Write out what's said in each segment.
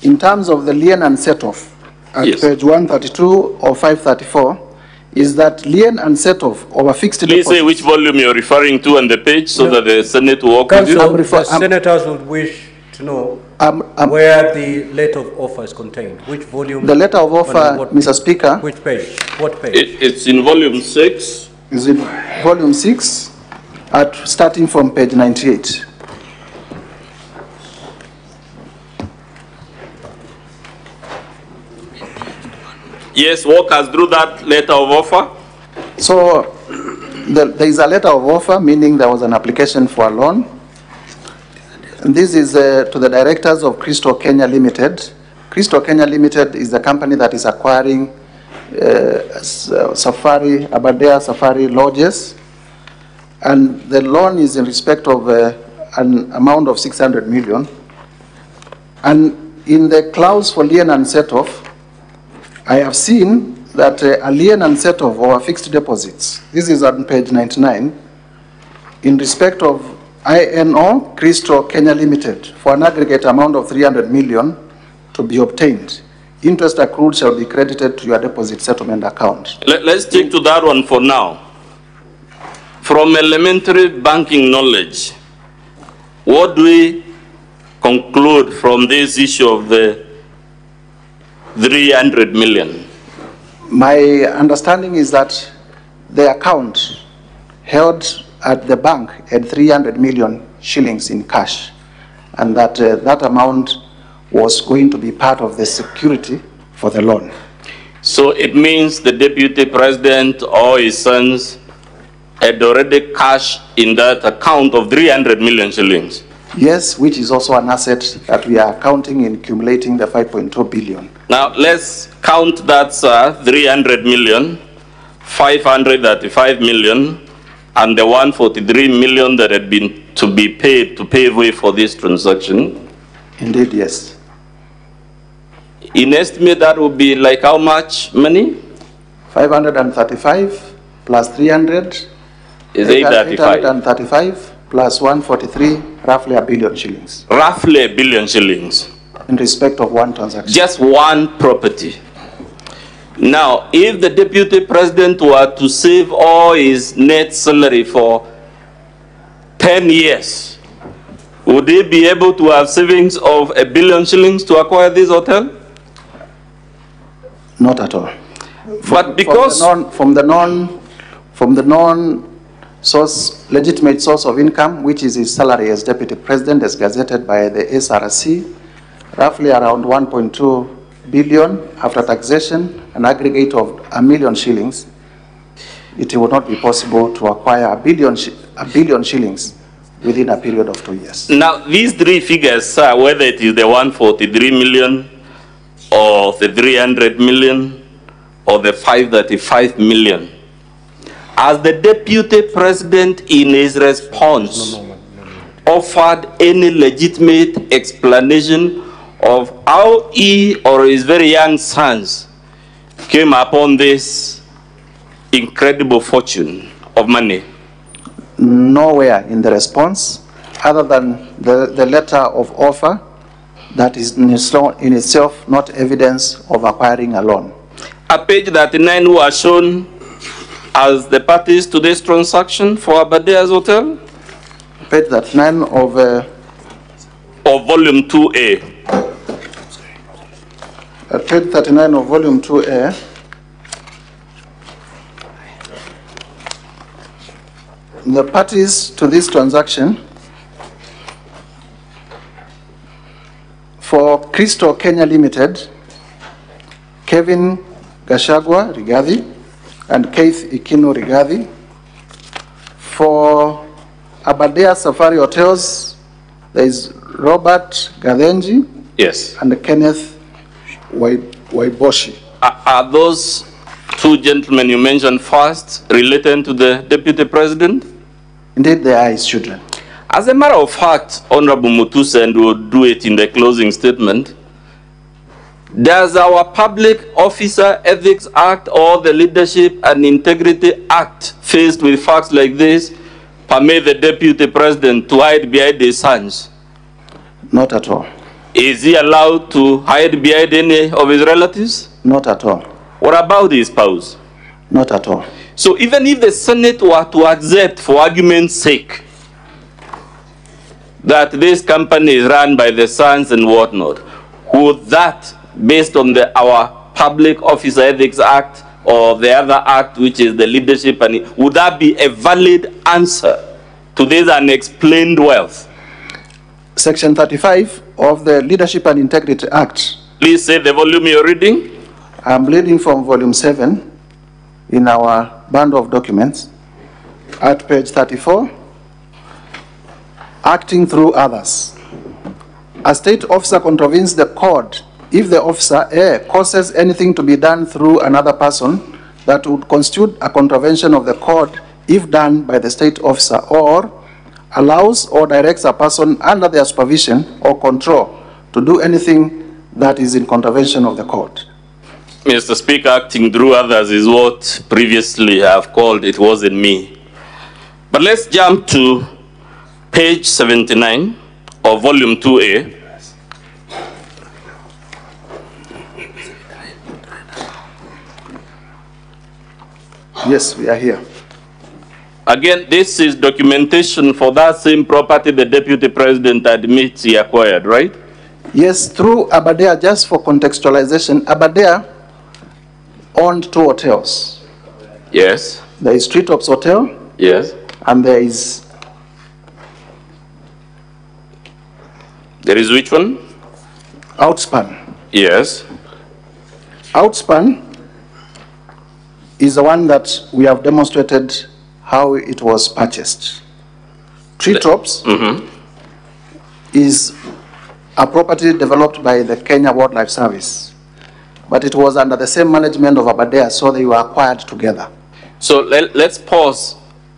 In terms of the lien and set-off, at page 132 or 534, is that lien and set-off of a fixed deposit. Please say which volume you're referring to on the page so that the Senate will walk with you. The senators would wish to know where the letter of offer is contained. Which volume? The letter of offer, Mr. Speaker. Which page? What page? It's in volume 6. Is in volume 6, starting from page 98. Yes, walk us through that letter of offer. So there is a letter of offer, meaning there was an application for a loan. And this is to the directors of Crystal Kenya Limited. Crystal Kenya Limited is the company that is acquiring Aberdare Safari lodges. And the loan is in respect of an amount of 600 million. And in the clause for lien and set-off, I have seen that a lien and set-off or fixed deposits, this is on page 99, in respect of INO Crystal Kenya Limited for an aggregate amount of 300 million to be obtained. Interest accrued shall be credited to your deposit settlement account. Let's stick to that one for now. From elementary banking knowledge, what do we conclude from this issue of the 300 million? My understanding is that the account held at the bank had 300 million shillings in cash, and that that amount was going to be part of the security for the loan. So it means the deputy president or his sons had already cash in that account of 300 million shillings. Yes, which is also an asset that we are counting in accumulating the 5.2 billion. Now let's count that 300 million, 535 million, and the 143 million that had been to be paid to pave way for this transaction. Indeed, yes. In estimate, that would be like how much money? 535 plus 300 is 835. 835 plus 143, roughly $1 billion shillings. Roughly $1 billion shillings. In respect of one transaction. Just one property. Now, if the deputy president were to save all his net salary for 10 years, would he be able to have savings of $1 billion shillings to acquire this hotel? Not at all. But because from the legitimate source of income, which is his salary as deputy president, as gazetted by the SRC, roughly around 1.2 billion after taxation, an aggregate of $1 million shillings, it would not be possible to acquire $1 billion shillings within a period of 2 years. Now, these three figures, whether it is the 143 million, or the 300 million, or the 535 million, as the deputy president in his response offered any legitimate explanation of how he or his very young sons came upon this incredible fortune of money? Nowhere in the response, other than the letter of offer that is in itself not evidence of acquiring a loan. At page 39, who are shown as the parties to this transaction for Abadere's hotel? Page 39 of volume 2A. At page 39 of volume 2A, the parties to this transaction for Crystal Kenya Limited, Kevin Gachagua Rigathi and Keith Ikino Rigathi. For Aberdare Safari Hotels, there is Robert Gadenji, yes, and Kenneth Waiboshi. Are those two gentlemen you mentioned first related to the deputy president? Indeed, they are his children. As a matter of fact, Honorable Mutusa, and will do it in the closing statement, does our Public Officer Ethics Act or the Leadership and Integrity Act, faced with facts like this, permit the deputy president to hide behind his sons? Not at all. Is he allowed to hide behind any of his relatives? Not at all. What about his spouse? Not at all. So even if the Senate were to accept, for argument's sake, that this company is run by the sons and whatnot, would that, based on our Public Officer Ethics Act or the other act, which is the leadership, and would that be a valid answer to this unexplained wealth? Section 35 of the Leadership and Integrity Act. Please say the volume you're reading. I'm reading from volume 7 in our bundle of documents at page 34. Acting through others. A state officer contravenes the code if the officer A causes anything to be done through another person that would constitute a contravention of the code if done by the state officer, or allows or directs a person under their supervision or control to do anything that is in contravention of the code. Mr. Speaker, acting through others is what previously I have called it wasn't me. But let's jump to page 79 of volume 2A. Yes, we are here. Again, this is documentation for that same property the Deputy President admits he acquired, right? Yes, through Aberdare. Just for contextualization, Aberdare owned 2 hotels. Yes. There is Treetops Hotel. Yes. And there is which one? Outspan. Yes. Outspan is the one that we have demonstrated how it was purchased. Treetops is a property developed by the Kenya Wildlife Service, but it was under the same management of Aberdare, so they were acquired together. So let's pause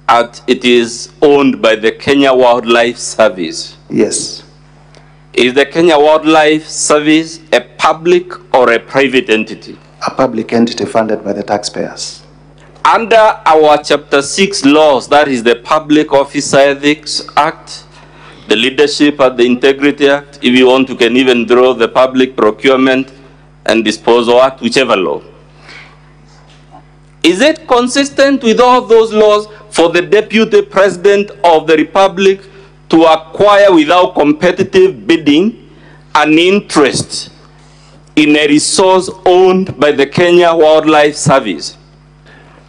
at it is owned by the Kenya Wildlife Service. Yes. Is the Kenya Wildlife Service a public or a private entity? A public entity funded by the taxpayers. Under our Chapter 6 laws, that is the Public Officer Ethics Act, the Leadership and the Integrity Act, if you want, you can even draw the Public Procurement and Disposal Act, whichever law. Is it consistent with all those laws for the Deputy President of the Republic to acquire without competitive bidding an interest in a resource owned by the Kenya Wildlife Service?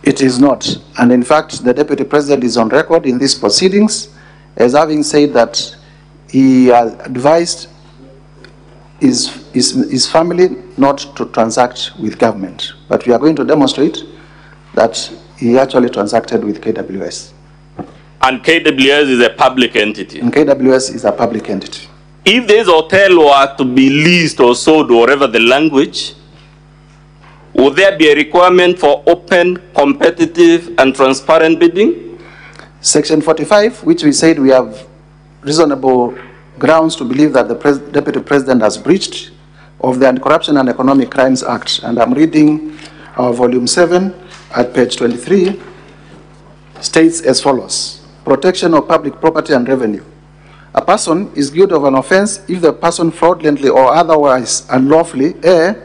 It is not. And in fact, the Deputy President is on record in these proceedings as having said that he advised his family not to transact with government. But we are going to demonstrate that he actually transacted with KWS. And KWS is a public entity? And KWS is a public entity. If this hotel were to be leased or sold, or whatever the language, would there be a requirement for open, competitive, and transparent bidding? Section 45, which we said we have reasonable grounds to believe that the Deputy President has breached of the Anti-Corruption and Economic Crimes Act. And I'm reading volume 7 at page 23, states as follows. Protection of public property and revenue. A person is guilty of an offense if the person fraudulently or otherwise unlawfully A,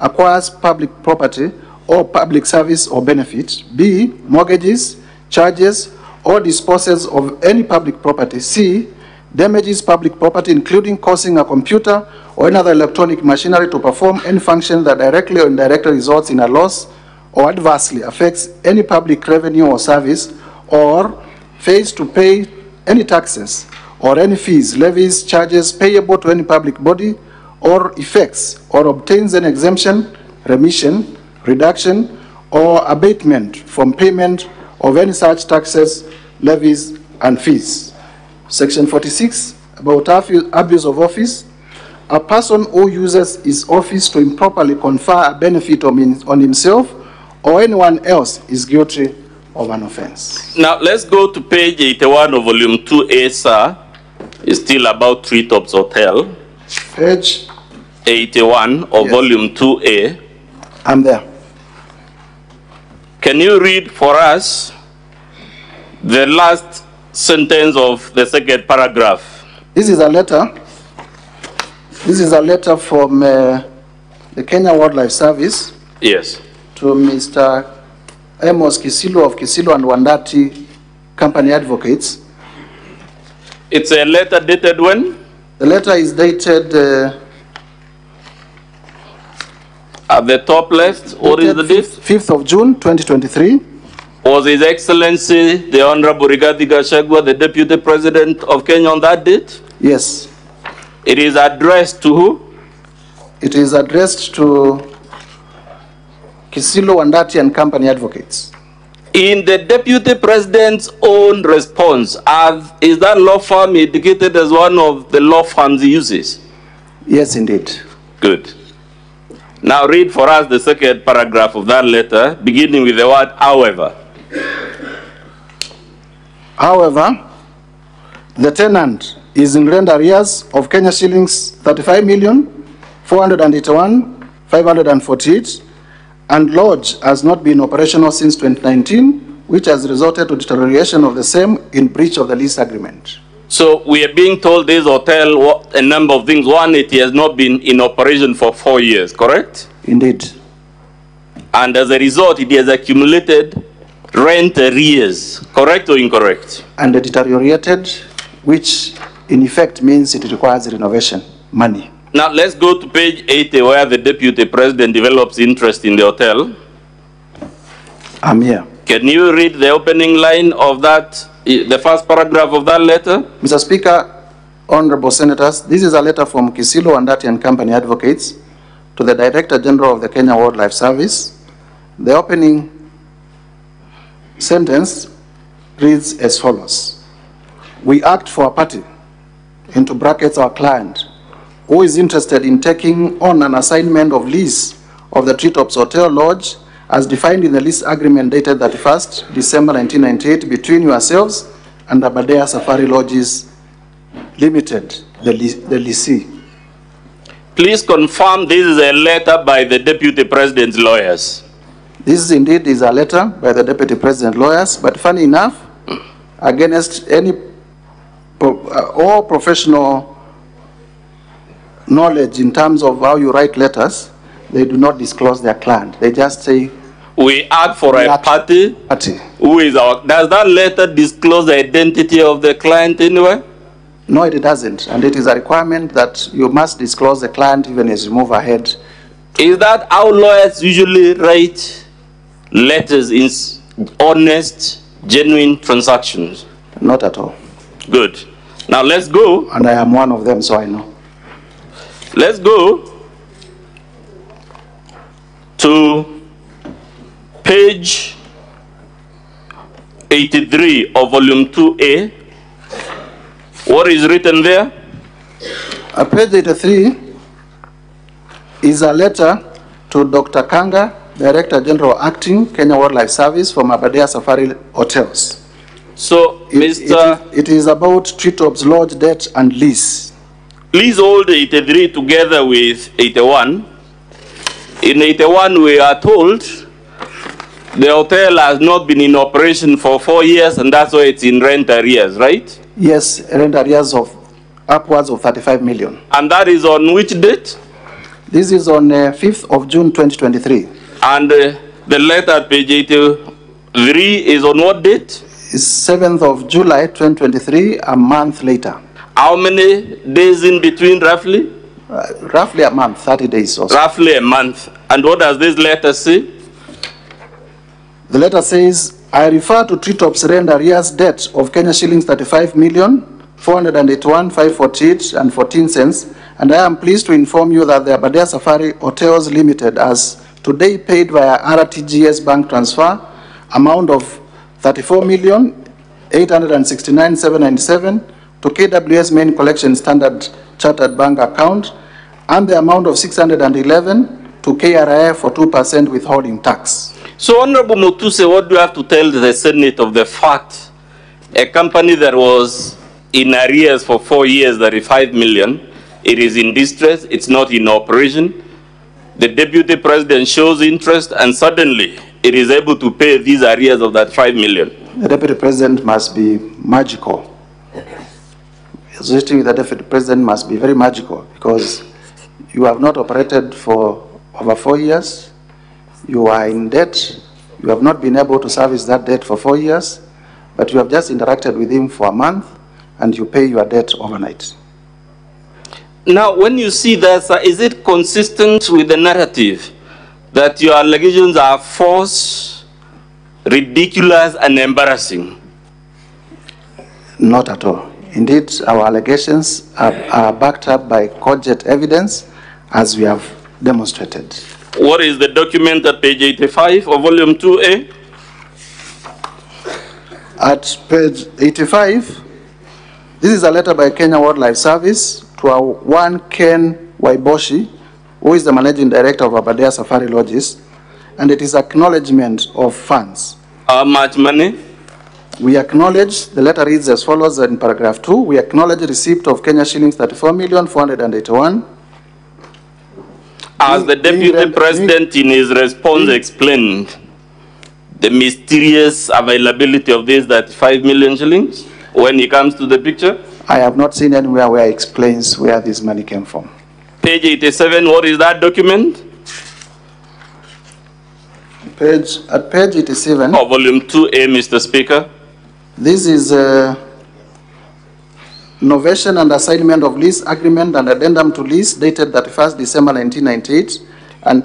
acquires public property or public service or benefit, B, mortgages, charges, or disposes of any public property, C, damages public property including causing a computer or another electronic machinery to perform any function that directly or indirectly results in a loss or adversely affects any public revenue or service, or fails to pay any taxes or any fees, levies, charges payable to any public body, or effects or obtains an exemption, remission, reduction, or abatement from payment of any such taxes, levies, and fees. Section 46, about abuse of office. A person who uses his office to improperly confer a benefit on himself or anyone else is guilty of an offense. Now let's go to page 81 of volume 2A, sir. It's still about Treetops Hotel. Page 81 of volume 2A. I'm there. Can you read for us the last sentence of the second paragraph? This is a letter This is a letter from the Kenya Wildlife Service. Yes. To Mr. Amos Kisilu of Kisilu and Wandati Company Advocates. It's a letter dated when? The letter is dated at the top left. What is the date? 5th of June, 2023. Was His Excellency, the Honorable Rigathi Gachagua, the Deputy President of Kenya on that date? Yes. It is addressed to who? It is addressed to Kisilu, Wandati and Company Advocates. In the Deputy President's own response, is that law firm indicated as one of the law firms he uses? Yes, indeed. Good. Now read for us the second paragraph of that letter, beginning with the word however. However, the tenant is in rent arrears of Kenya shillings 35,481,548, and lodge has not been operational since 2019, which has resulted to deterioration of the same in breach of the lease agreement. So we are being told this hotel a number of things. One, it has not been in operation for 4 years, correct? Indeed. And as a result, it has accumulated rent arrears, correct or incorrect? And deteriorated, which in effect means it requires renovation money. Now let's go to page 80 where the Deputy President develops interest in the hotel. I'm here. Can you read the opening line of that, the first paragraph of that letter? Mr. Speaker, Honorable Senators, this is a letter from Kisilu, Wandati and Company Advocates to the Director General of the Kenya Wildlife Service. The opening sentence reads as follows. We act for a party, into brackets our client, who is interested in taking on an assignment of lease of the Treetops Hotel Lodge as defined in the lease agreement dated 31st December 1998 between yourselves and Aberdare Safari Lodges Limited, the lessee. Please confirm this is a letter by the Deputy President's lawyers. This indeed is a letter by the Deputy President lawyers, but funny enough, against any all professional knowledge in terms of how you write letters, they do not disclose their client. They just say, we act for a party. Who is our, does that letter disclose the identity of the client anywhere? No, it doesn't. And it is a requirement that you must disclose the client even as you move ahead. Is that how lawyers usually write letters in honest, genuine transactions? Not at all. Good. Now let's go. And I am one of them, so I know. Let's go to page 83 of volume 2A. What is written there? Page 83 is a letter to Dr. Kanga, Director General Acting, Kenya Wildlife Service from Aberdare Safari Hotels. So, it is about Treetops Lodge debt and lease. Please hold 83 together with 81. In 81, we are told the hotel has not been in operation for 4 years, and that's why it's in rent arrears, right? Yes, rent arrears of upwards of 35 million. And that is on which date? This is on 5th of June 2023. And the letter at page 83 is on what date? It's 7th of July 2023, a month later. How many days in between, roughly? Roughly a month, 30 days or so. Roughly a month. And what does this letter say? The letter says, I refer to Treetops rent arrears debt of Kenya shillings 35,481,548 and 14 cents, and I am pleased to inform you that the Aberdare Safari Hotels Limited has today paid via RTGS bank transfer amount of 34,869,797 to KWS main collection standard chartered bank account, and the amount of 611 to KRIF for 2% withholding tax. So, Honorable Mutuse, what do you have to tell the Senate of the fact a company that was in arrears for 4 years, 35 million, it is in distress, it's not in operation, the Deputy President shows interest, and suddenly it is able to pay these arrears of that 5 million? The Deputy President must be magical. Associating with the Deputy President must be very magical, because You have not operated for over 4 years. You are in debt. You have not been able to service that debt for 4 years, but you have just interacted with him for a month, and you pay your debt overnight. Now, when you see that, sir, is it consistent with the narrative that your allegations are false, ridiculous, and embarrassing? Not at all. Indeed, our allegations are backed up by cogent evidence, as we have demonstrated. What is the document at page 85 of volume 2A? At page 85, this is a letter by Kenya Wildlife Service to our one Ken Waiboshi, who is the managing director of Aberdare Safari Lodges, and it is acknowledgement of funds. How much money? We acknowledge, the letter reads as follows in paragraph 2, we acknowledge receipt of Kenya shillings 34,481. As the Deputy President in his response explained the mysterious availability of these 35 million shillings when he comes to the picture? I have not seen anywhere where he explains where this money came from. Page 87, what is that document? At page 87. Of volume 2A, Mr. Speaker. This is novation and assignment of lease agreement and addendum to lease dated 31st December 1998 and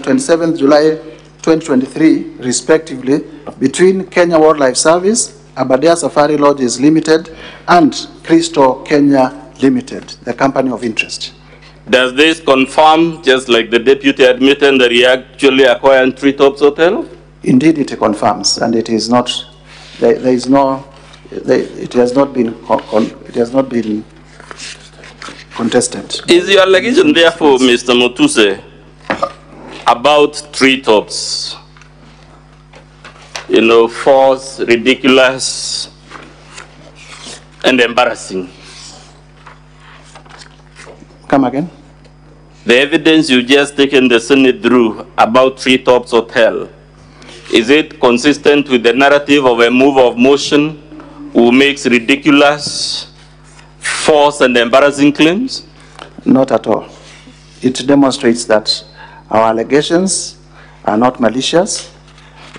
27th July 2023, respectively, between Kenya Wildlife Service, Aberdare Safari Lodges Limited, and Crystal Kenya Limited, the company of interest. Does this confirm, just like the deputy admitted, that he actually acquired Treetops Hotel? Indeed, it confirms, and it is not. It has not been contested. Is your allegation, therefore, Mr. Mutuse, about Treetops, false, ridiculous, and embarrassing? Come again? The evidence you just taken the Senate through about Treetops Hotel, is it consistent with the narrative of a move of motion who makes ridiculous, false, and embarrassing claims? Not at all. It demonstrates that our allegations are not malicious.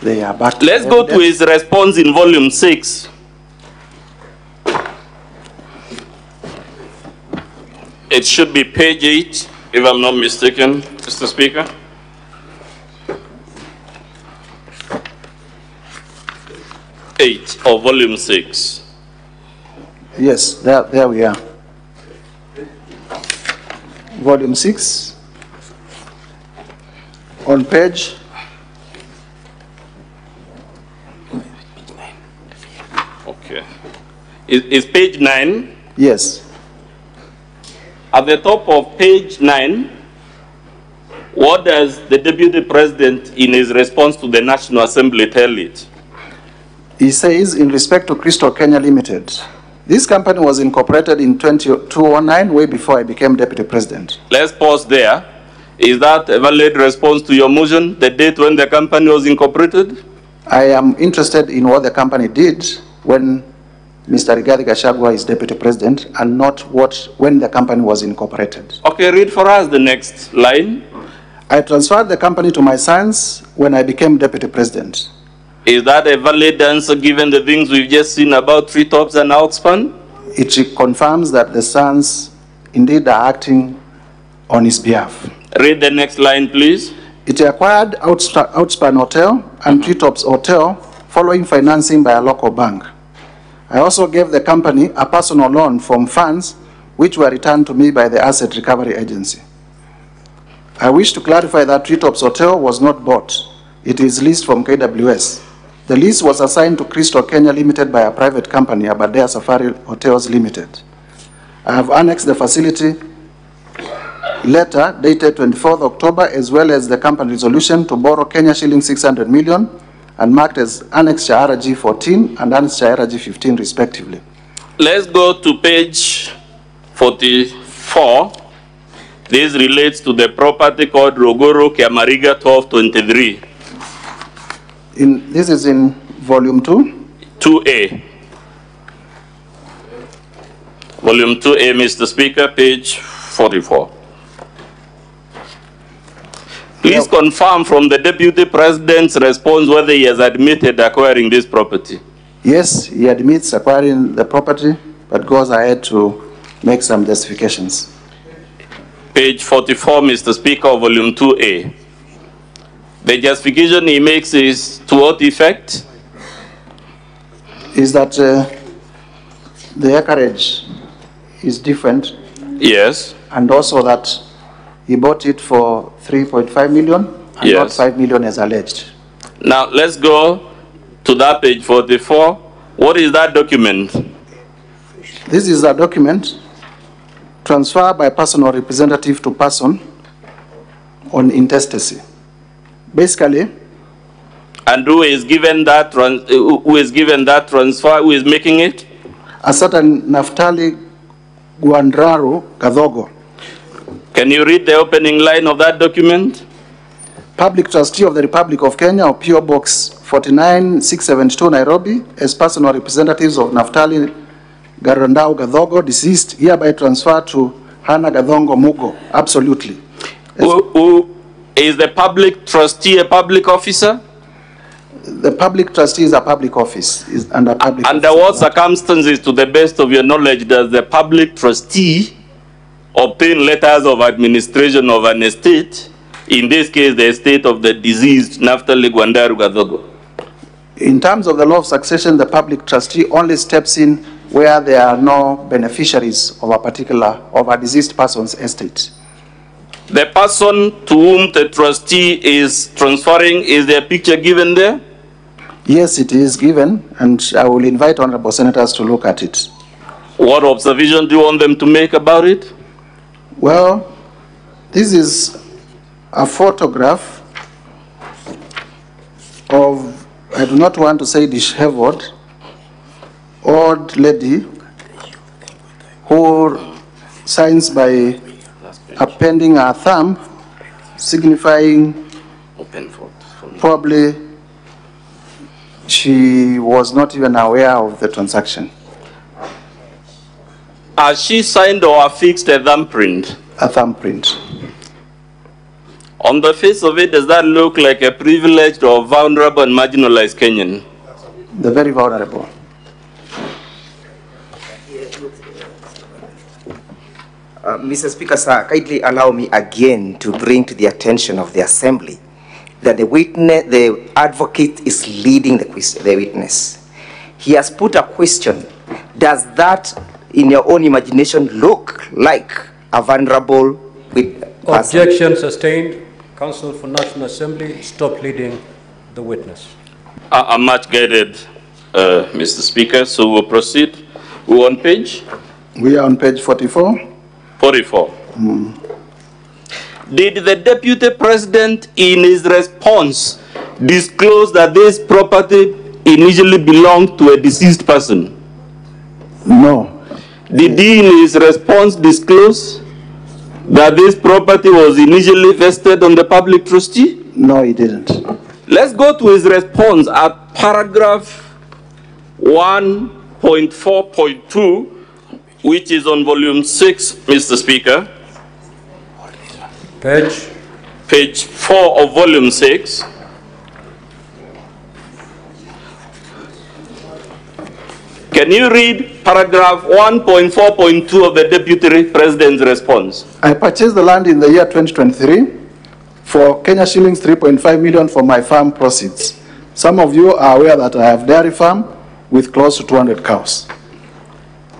They are backed. Let's go to his response in volume 6. It should be page 8, if I'm not mistaken, Mr. Speaker. Or volume 6. Yes, there we are. Volume 6. On page. Okay. Is page 9? Yes. At the top of page 9, what does the Deputy President in his response to the National Assembly tell it? He says, in respect to Crystal Kenya Limited, this company was incorporated in 2009, way before I became Deputy President. Let's pause there. Is that a valid response to your motion, the date when the company was incorporated? I am interested in what the company did when Mr. Gachagua is Deputy President, and not when the company was incorporated. Okay, read for us the next line. I transferred the company to my sons when I became Deputy President. Is that a valid answer given the things we've just seen about Treetops and Outspan? It confirms that the sons indeed are acting on his behalf. Read the next line, please. It acquired Outspan Hotel and Treetops Hotel following financing by a local bank. I also gave the company a personal loan from funds which were returned to me by the Asset Recovery Agency. I wish to clarify that Treetops Hotel was not bought. It is leased from KWS. The lease was assigned to Crystal Kenya Limited by a private company, Aberdare Safari Hotels Limited. I have annexed the facility letter dated 24th October, as well as the company resolution to borrow Kenya shillings 600 million and marked as Annexure RG 14 and Annexure RG 15 respectively. Let's go to page 44. This relates to the property called Rogoro Kiamariga 1223. This is in volume 2? 2A. Volume 2A, Mr. Speaker, page 44. Please confirm from the Deputy President's response whether he has admitted acquiring this property. Yes, he admits acquiring the property, but goes ahead to make some justifications. Page 44, Mr. Speaker, volume 2A. The justification he makes is to what effect? Is that the acreage is different. Yes. And also that he bought it for 3.5 million and yes. not 5 million as alleged. Now let's go to that page 44. What is that document? This is a document transferred by person or representative to person on intestacy. Basically. And who is given that transfer? Who is making it? A certain Naftali Guandraru Gadhogo. Can you read the opening line of that document? Public Trustee of the Republic of Kenya, or PO Box 49672 Nairobi, as personal representatives of Naftali Garandau Gadhogo, deceased, hereby transferred to Hannah Gadhongo Mugo. Absolutely. Who is the public trustee a public officer? The public trustee is a public office. Under what circumstances, to the best of your knowledge, does the public trustee obtain letters of administration of an estate, in this case the estate of the deceased Naftali Gwandaru Gadhogo? In terms of the law of succession, the public trustee only steps in where there are no beneficiaries of a deceased person's estate. The person to whom the trustee is transferring, is there a picture given there? Yes, it is given, and I will invite honorable senators to look at it. What observation do you want them to make about it? Well, this is a photograph of, I do not want to say disheveled, old lady who signs by appending her thumb, signifying probably she was not even aware of the transaction. Has she signed or affixed a thumbprint? A thumbprint. On the face of it, does that look like a privileged or vulnerable and marginalized Kenyan? The very vulnerable. Mr. Speaker, sir, kindly allow me again to bring to the attention of the Assembly that the advocate is leading the witness. He has put a question. Does that, in your own imagination, look like a vulnerable person? Objection sustained. Counsel for National Assembly, stop leading the witness. I'm much guided, Mr. Speaker, so we'll proceed. We're on page? We are on page 44. 44. Did the Deputy President, in his response, disclose that this property initially belonged to a deceased person? No. Did he, in his response, disclose that this property was initially vested on the public trustee? No, he didn't. Let's go to his response at paragraph 1.4.2, which is on volume 6, Mr. Speaker. Page 4 of volume 6. Can you read paragraph 1.4.2 of the Deputy President's response? I purchased the land in the year 2023 for Kenya shillings 3.5 million for my farm proceeds. Some of you are aware that I have dairy farm with close to 200 cows.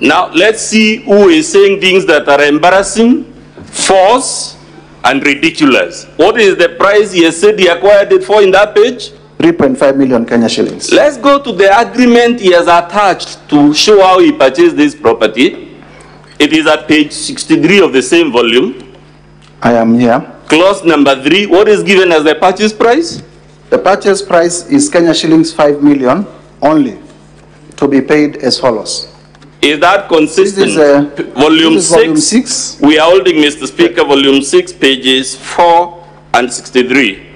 Now let's see who is saying things that are embarrassing, false, and ridiculous. What is the price he has said he acquired it for in that page? 3.5 million Kenya shillings. Let's go to the agreement he has attached to show how he purchased this property. It is at page 63 of the same volume. I am here. Clause number 3, what is given as the purchase price? The purchase price is Kenya shillings 5 million only, to be paid as follows. Is that consistent? This is, volume 6. 6. We are holding, Mr. Speaker, volume 6, pages 4 and 63.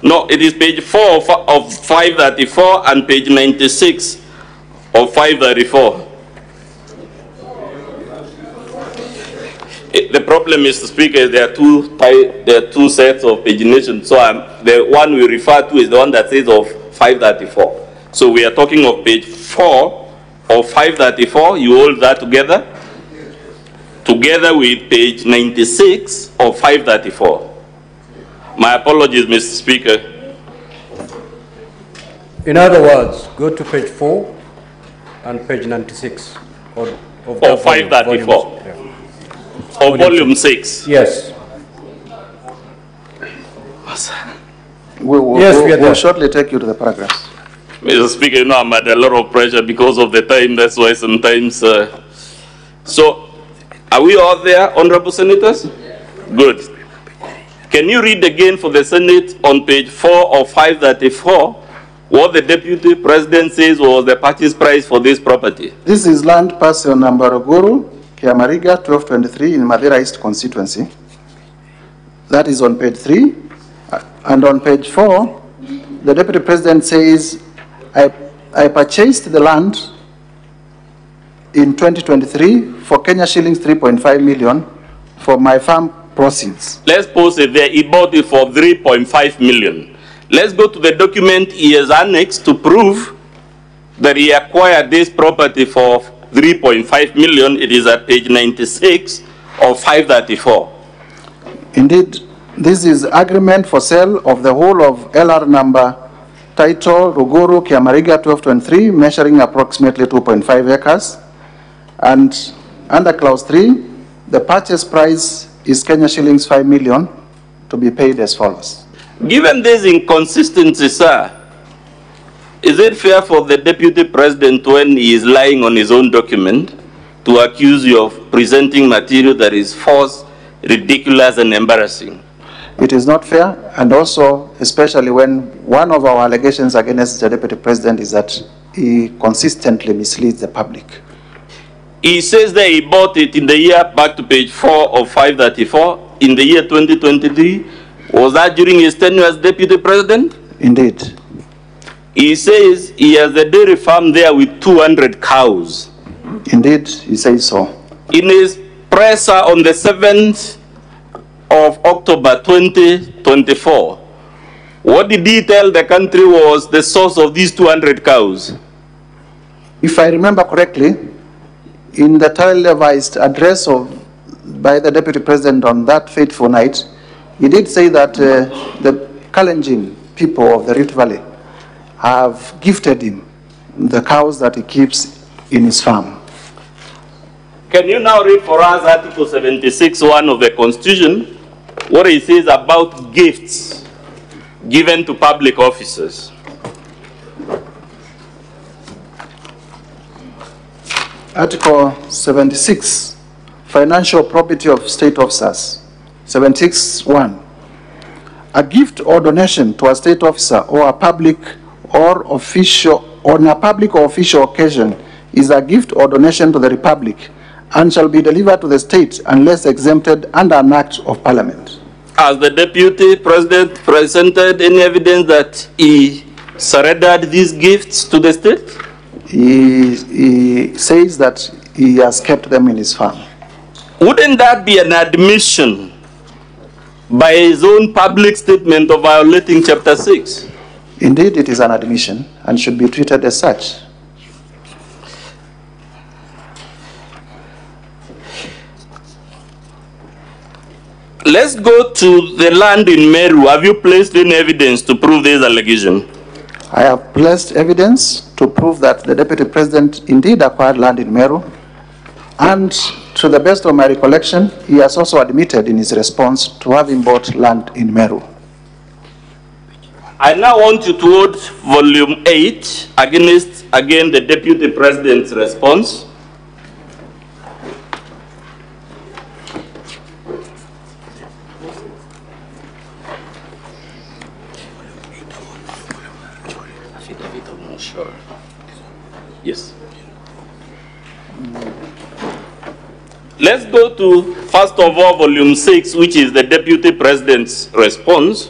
No, it is page 4 of 534 and page 96 of 534. The problem, Mr. Speaker, is there are two sets of pagination. So the one we refer to is the one that says of 534. So we are talking of page 4 of 534. You hold that together with page 96 of 534. My apologies, Mr. Speaker. In other words, go to page 4 and page 96 of 534. Or volume 6. Yes. We'll shortly take you to the paragraphs. Mr. Speaker, you know I'm under a lot of pressure because of the time. That's why sometimes. So, are we all there, honorable senators? Good. Can you read again for the Senate on page 4 of 534 what the Deputy President says was the purchase price for this property? This is land parcel number Uhuru, Kiamariga, 1223 in Madeira East constituency. That is on page 3. And on page 4, the Deputy President says, I purchased the land in 2023 for Kenya shillings 3.5 million for my farm proceeds. Let's pause it there. He bought it for 3.5 million. Let's go to the document he has annexed to prove that he acquired this property for 3.5 million. It is at page 96 of 534. Indeed, this is agreement for sale of the whole of LR number title Ruguru Kiamariga 1223 measuring approximately 2.5 acres. And under clause 3, the purchase price is Kenya shillings 5 million to be paid as follows. Given this inconsistency, sir, is it fair for the Deputy President, when he is lying on his own document, to accuse you of presenting material that is false, ridiculous, and embarrassing? It is not fair, and also, especially when one of our allegations against the Deputy President is that he consistently misleads the public. He says that he bought it in the year, back to page 4 of 534, in the year 2023. Was that during his tenure as Deputy President? Indeed. He says he has a dairy farm there with 200 cows. Indeed, he says so. In his presser on the 7th of October 2024, what did he tell the country was the source of these 200 cows? If I remember correctly, in the televised address by the Deputy President on that fateful night, he did say that the Kalenjin people of the Rift Valley have gifted him the cows that he keeps in his farm. Can you now read for us Article 76(1) of the Constitution, what it says about gifts given to public officers? Article 76, financial property of state officers. 76(1). A gift or donation to a state officer or a public or official on a public or official occasion is a gift or donation to the Republic and shall be delivered to the state unless exempted under an act of Parliament. Has the Deputy President presented any evidence that he surrendered these gifts to the state? He says that he has kept them in his farm. Wouldn't that be an admission by his own public statement of violating Chapter 6? Indeed, it is an admission and should be treated as such. Let's go to the land in Meru. Have you placed any evidence to prove this allegation? I have placed evidence to prove that the Deputy President indeed acquired land in Meru, and to the best of my recollection, he has also admitted in his response to having bought land in Meru. I now want you to hold volume 8 against, again, the Deputy President's response. Yes. Let's go to, first of all, volume 6, which is the Deputy President's response.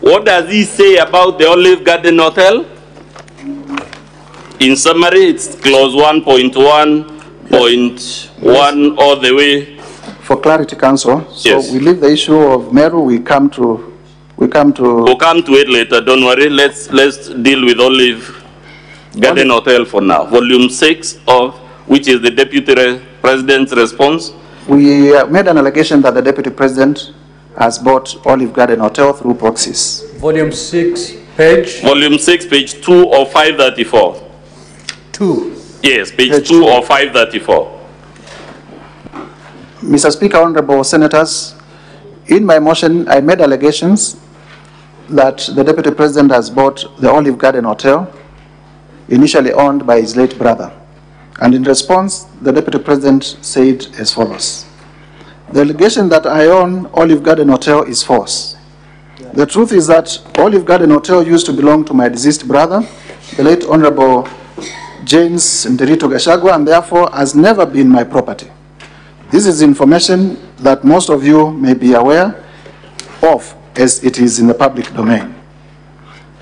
What does he say about the Olive Garden Hotel? In summary, it's clause 1.1, point 1 all the way. For clarity, Council. So Yes. we leave the issue of Meru. We come to. We'll come to it later. Don't worry. Let's deal with Olive Garden Hotel for now. Volume 6 of which is the Deputy President's response. We made an allegation that the Deputy President has bought Olive Garden Hotel through proxies. Volume 6, page? Volume 6, page 2 of 534. 2. Yes, page 2 of 534. Mr. Speaker, Honorable Senators, in my motion, I made allegations that the Deputy President has bought the Olive Garden Hotel, initially owned by his late brother. And in response, the Deputy President said as follows: the allegation that I own Olive Garden Hotel is false. The truth is that Olive Garden Hotel used to belong to my deceased brother, the late Honorable James Nderito Gachagua, and therefore has never been my property. This is information that most of you may be aware of, as it is in the public domain.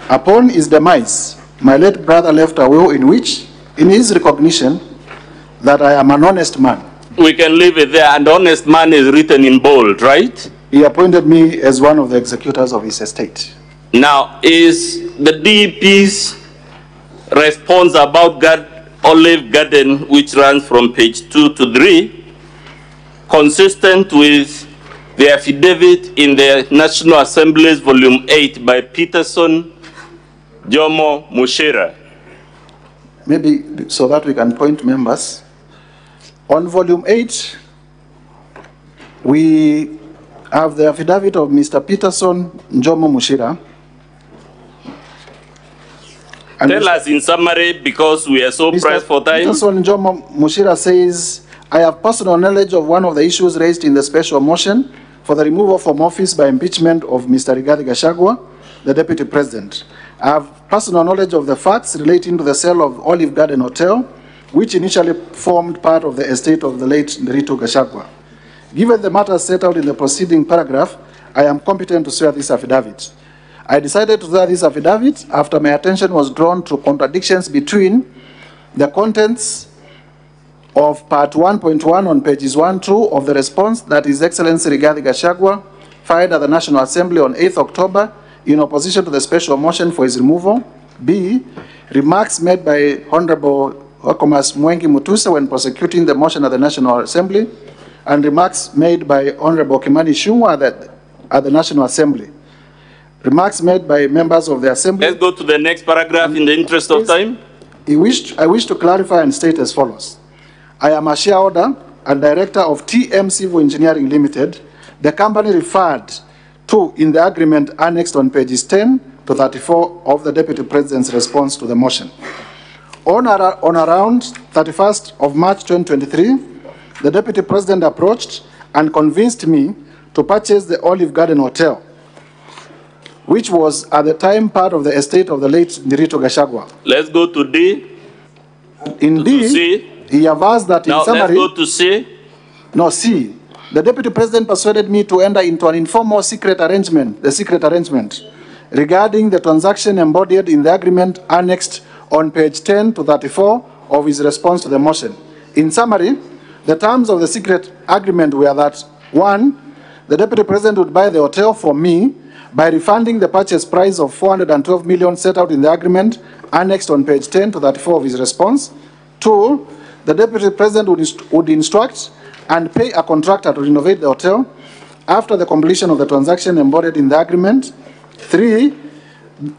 Upon his demise, my late brother left a will in which, in his recognition that I am an honest man. We can leave it there, and honest man is written in bold, right? He appointed me as one of the executors of his estate. Now, is the DEP's response about Olive Garden, which runs from page 2 to 3, consistent with the affidavit in the National Assembly's Volume 8 by Peterson Jomo Mushira? Maybe so that we can point members. On Volume 8, we have the affidavit of Mr. Peterson Jomo Mushira. And tell us in summary, because we are so pressed for time. Peterson Jomo Mushira says, I have personal knowledge of one of the issues raised in the special motion for the removal from office by impeachment of Mr. Rigathi Gachagua, the Deputy President. I have personal knowledge of the facts relating to the sale of Olive Garden Hotel, which initially formed part of the estate of the late Nderito Gachagua. Given the matters set out in the preceding paragraph, I am competent to swear this affidavit. I decided to swear this affidavit after my attention was drawn to contradictions between the contents of Part 1.1 on pages 1-2 of the response that His Excellency Rigathi Gachagua filed at the National Assembly on 8th October in opposition to the special motion for his removal. B, remarks made by Honorable Okomas Mwengi Mutusa when prosecuting the motion at the National Assembly, and remarks made by Honorable Kimani Ichung'wah at the National Assembly. Remarks made by members of the Assembly. Let's go to the next paragraph in the interest of time. I wish to clarify and state as follows. I am a shareholder and director of TM Civil Engineering Limited, the company referred to in the agreement annexed on pages 10 to 34 of the Deputy President's response to the motion. On around 31st of March 2023, the Deputy President approached and convinced me to purchase the Olive Garden Hotel, which was at the time part of the estate of the late Nderito Gachagua. Let's go to D. In D, he averts that in summary... Let's go to C. No, C. The Deputy President persuaded me to enter into an informal secret arrangement, regarding the transaction embodied in the agreement annexed on page 10 to 34 of his response to the motion. In summary, the terms of the secret agreement were that, 1, the Deputy President would buy the hotel from me by refunding the purchase price of 412 million set out in the agreement annexed on page 10 to 34 of his response. 2, the Deputy President would instruct and pay a contractor to renovate the hotel after the completion of the transaction embodied in the agreement. 3,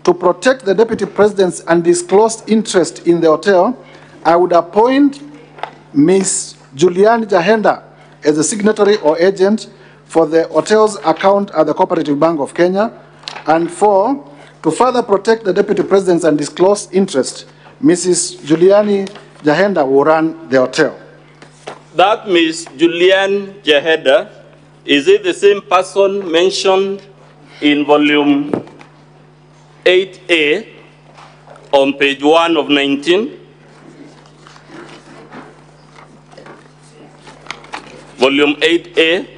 to protect the Deputy President's undisclosed interest in the hotel, I would appoint Ms. Julian Jahenda as the signatory or agent for the hotel's account at the Cooperative Bank of Kenya. And 4, to further protect the Deputy President's undisclosed interest, Mrs. Juliani Jahenda will run the hotel. That Ms. Julian Jahenda, is it the same person mentioned in volume 8A on page 1 of 19? Volume 8A.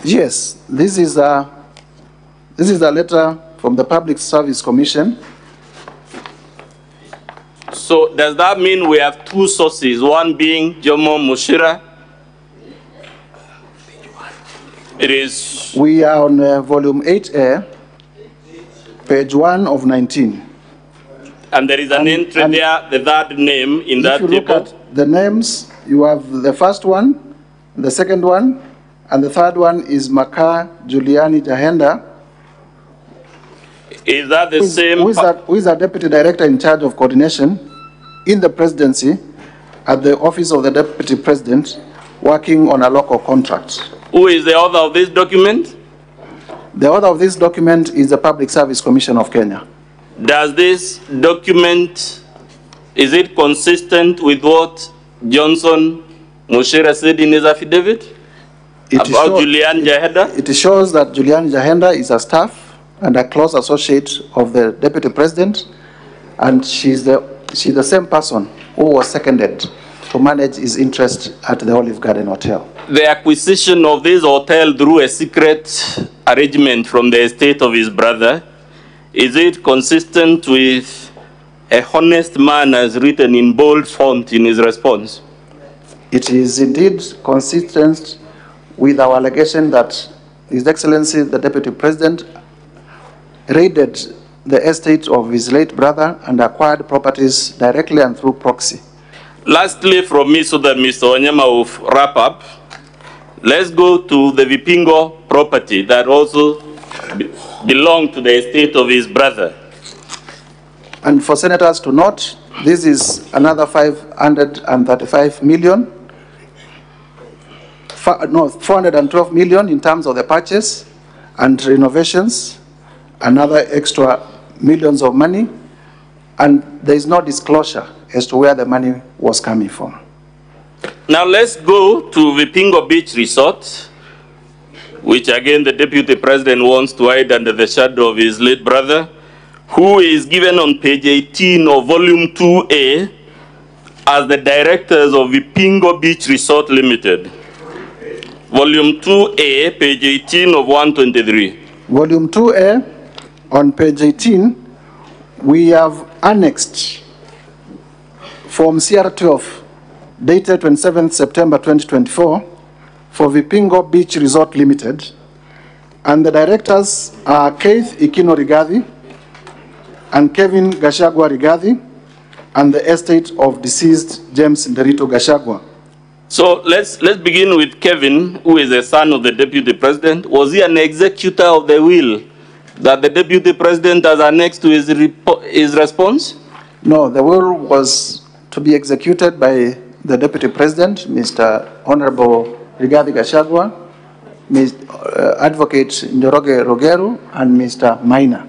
Yes, this is a letter from the Public Service Commission So does that mean we have two sources, one being Jomo Mushira? It is... We are on volume 8A, page 1 of 19. And there is an entry there, the third name in that table. If you look at the names, you have the first one, the second one, and the third one is Maka Juliani Jahenda. Is that the same? Who is a deputy director in charge of coordination in the presidency at the office of the deputy president, working on a local contract. Who is the author of this document? The author of this document is the Public Service Commission of Kenya. Does this document, is it consistent with what Johnson Mushira said in his affidavit about Julian Jahenda? It shows that Julian Jahenda is a staff and a close associate of the deputy president, and she's the same person who was seconded to manage his interest at the Olive Garden Hotel. The acquisition of this hotel through a secret arrangement from the estate of his brother, is it consistent with a honest man as written in bold font in his response? It is indeed consistent with our allegation that His Excellency the Deputy President raided the estate of his late brother and acquired properties directly and through proxy. Lastly, from me, so that Mr. Wanyama will wrap up, let's go to the Vipingo property that also belonged to the estate of his brother. And for senators to note, this is another 535 million, 412 million in terms of the purchase and renovations, another extra millions of money, and there is no disclosure as to where the money was coming from. Now let's go to Vipingo Beach Resort, which again the Deputy President wants to hide under the shadow of his late brother, who is given on page 18 of volume 2A as the directors of Vipingo Beach Resort Limited. Volume 2A, page 18 of 123. Volume 2A, on page 18, we have annexed Form CR12, dated 27th September 2024, for Vipingo Beach Resort Limited, and the directors are Keith Ikino Rigathi and Kevin Gachagua Rigathi, and the estate of deceased James Nderito Gachagua. So let's begin with Kevin, who is the son of the Deputy President. Was he an executor of the will that the Deputy President has annexed to his response? No, the will was to be executed by the Deputy President, Mr. Honorable Rigathi Gachagua, Advocate Njoroge Rogeru, and Mr. Maina.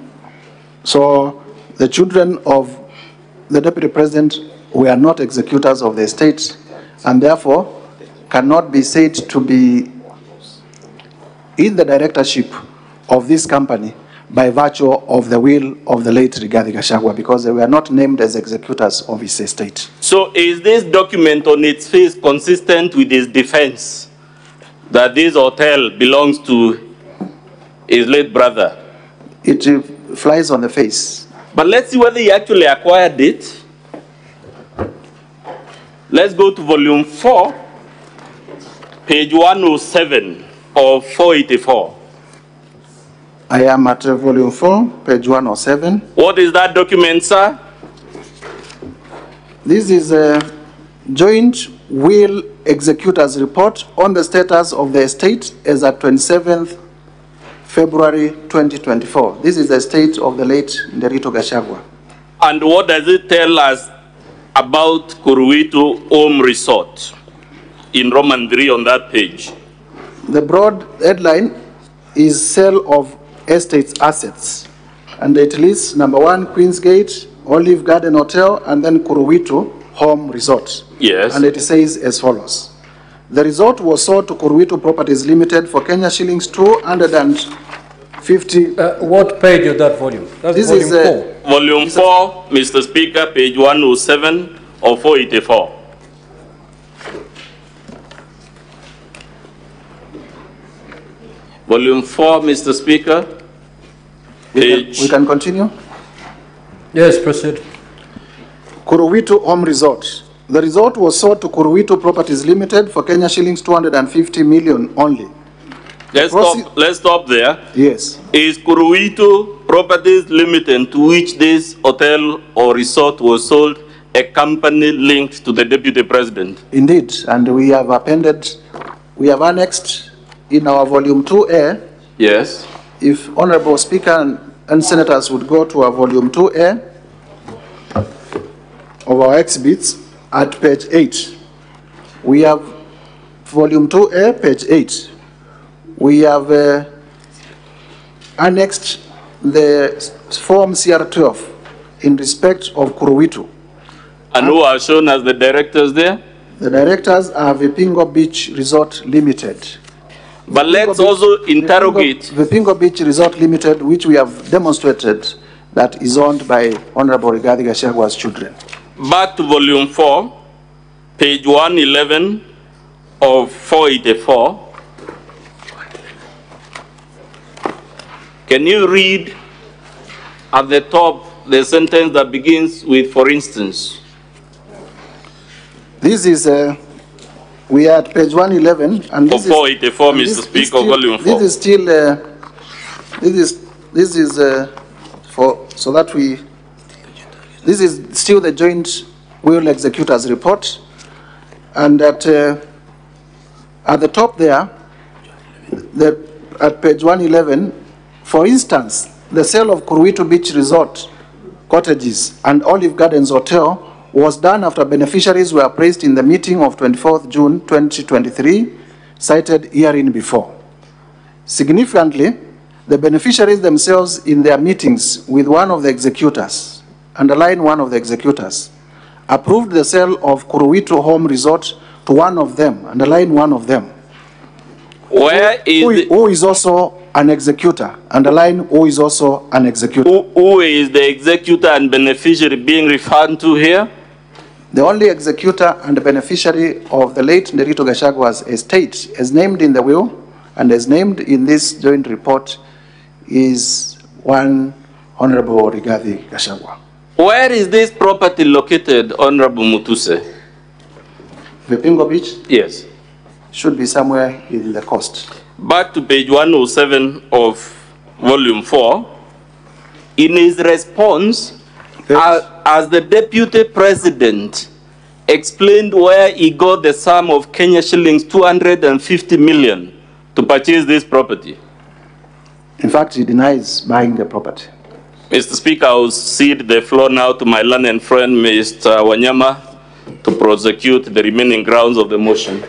So the children of the Deputy President were not executors of the estate, and therefore cannot be said to be in the directorship of this company by virtue of the will of the late Rigathi Gachagua, because they were not named as executors of his estate. So is this document on its face consistent with his defense that this hotel belongs to his late brother? It flies on the face. But let's see whether he actually acquired it. Let's go to volume 4, page 107 of 484. I am at volume 4, page 107. What is that document, sir? This is a joint will executors report on the status of the estate as at 27th February 2024. This is the estate of the late Nderito Gachagua. And what does it tell us about Kuruwitu Home Resort in Roman 3 on that page? The broad headline is sale of estate's assets, and it lists number 1, Queensgate, Olive Garden Hotel, and then Kuruwitu Home Resort. Yes. And it says as follows. The resort was sold to Kuruwitu Properties Limited for Kenya shillings 250. What page is that volume? That's this volume is 4. Volume 4, Mr. Speaker, page 107 of 484. Volume 4, Mr. Speaker. We can continue? Yes, proceed. Kuruwitu Home Resort. The resort was sold to Kuruwitu Properties Limited for Kenya shillings 250 million only. Let's stop there. Yes. Is Kuruwitu Properties Limited, to which this hotel or resort was sold, a company linked to the Deputy President? Indeed, and we have annexed in our volume 2A. Yes. If Honorable Speaker and Senators would go to our volume 2A of our exhibits at page 8. We have volume 2A, page 8. We have annexed the form CR12 in respect of Kuruwitu. And who are shown as the directors there? The directors are Vipingo Beach Resort Limited. But let's also interrogate Vipingo Beach Resort Limited, which we have demonstrated that is owned by Honorable Rigathi Gachagua's children. Back to volume 4, page 111 of 484. Can you read at the top the sentence that begins with, for instance? This is, we are at page 111, and this 484, Mr. Speaker, volume 4. This is still, this is for, so that we, this is still the joint will executors report, and at the top there, at page 111, for instance, the sale of Kuruwitu Beach Resort cottages and Olive Gardens Hotel was done after beneficiaries were appraised in the meeting of 24th June 2023, cited herein before. Significantly, the beneficiaries themselves in their meetings with one of the executors, underline one of the executors, approved the sale of Kuruwitu Home Resort to one of them, underline one of them. Who is also an executor, underline who is also an executor. Who is the executor and beneficiary being referred to here? The only executor and beneficiary of the late Nderitu Gachagua's estate, as named in the will and as named in this joint report, is one Honorable Rigathi Gachagua. Where is this property located, Honorable Mutuse? Vipingo Beach? Yes. Should be somewhere in the coast. Back to page 107 of volume 4. In his response, as the Deputy President explained where he got the sum of Kenya shillings 250 million to purchase this property. In fact, he denies buying the property. Mr. Speaker, I will cede the floor now to my learned friend, Mr. Wanyama, to prosecute the remaining grounds of the motion.